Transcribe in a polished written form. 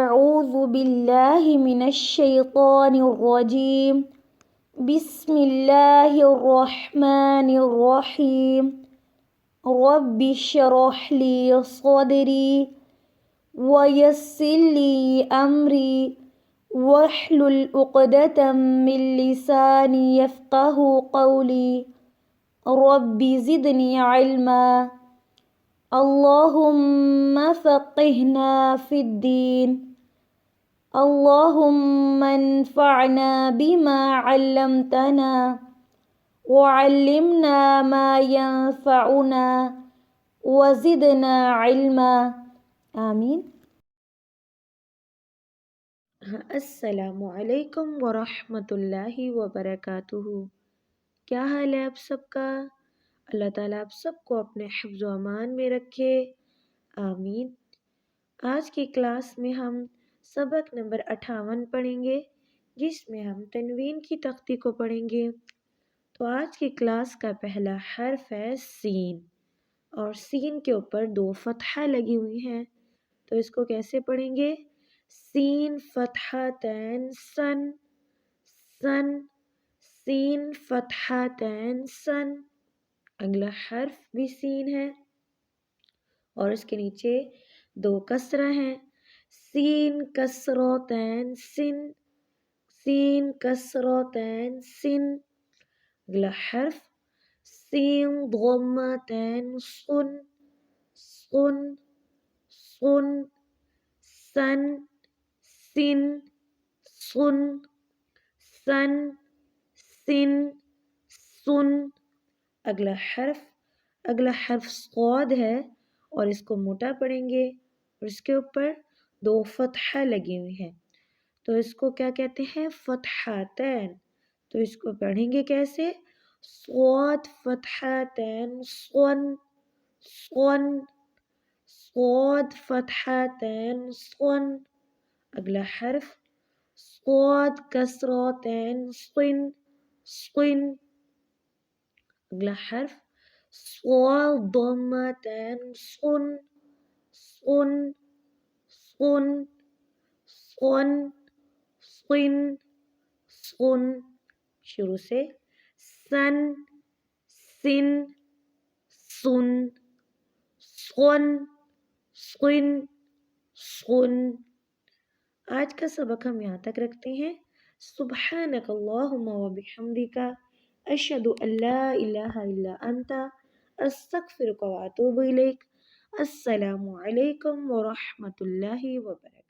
أعوذ بالله من الشيطان الرجيم بسم الله الرحمن الرحيم رب اشرح لي صدري ويسر لي أمري واحلل عقدة من لساني يفقه قولي رب زدني علما اللهم فقهنا في الدين اللهم انفعنا بما علمتنا وعلمنا ما ينفعنا وزدنا علما آمین۔ السلام علیکم ورحمۃ اللہ وبرکاتہ۔ کیا حال ہے آپ سب کا؟ اللہ تعالیٰ آپ سب کو اپنے حفظ و امان میں رکھے، آمین۔ آج کی کلاس میں ہم سبق نمبر 58 پڑھیں گے، جس میں ہم تنوین کی تختی کو پڑھیں گے۔ تو آج کی کلاس کا پہلا حرف ہے سین، اور سین کے اوپر 2 فتحہ لگی ہوئی ہیں، تو اس کو کیسے پڑھیں گے؟ سین فتحتین سن، سن، سین فتحتین سن۔ اگلا حرف بھی سین ہے اور اس کے نیچے 2 کسرہ ہیں، سین کسرتین سن، سین کسرتین سن۔ اگلا حرف سین ضمتین سن، سن، سن، سن، سن، سن، سن، سن، سن۔ اگلا حرف صاد ہے اور اس کو موٹا پڑھیں گے، اور اس کے اوپر 2 فتحہ لگی ہوئی ہیں، تو اس کو کیا کہتے ہیں؟ فتحتین۔ تو اس کو پڑھیں گے کیسے؟ صاد فتحتین صن، صن، صاد فتحتین صن۔ اگلا حرف صاد کسرتین صن، صن۔ اگلا حرف صاد ضمتین صن، صن، صن، صن، صن، صن۔ شروع سے سن، سن، سن، صن، صن، صن۔ آج کا سبق ہم یہاں تک رکھتے ہیں۔ سبحانک اللہم وبحمدک اشہد ان لا الہ الا انت استغفرک واتوب الیک۔ السلام علیکم ورحمۃ اللہ وبرکاتہ۔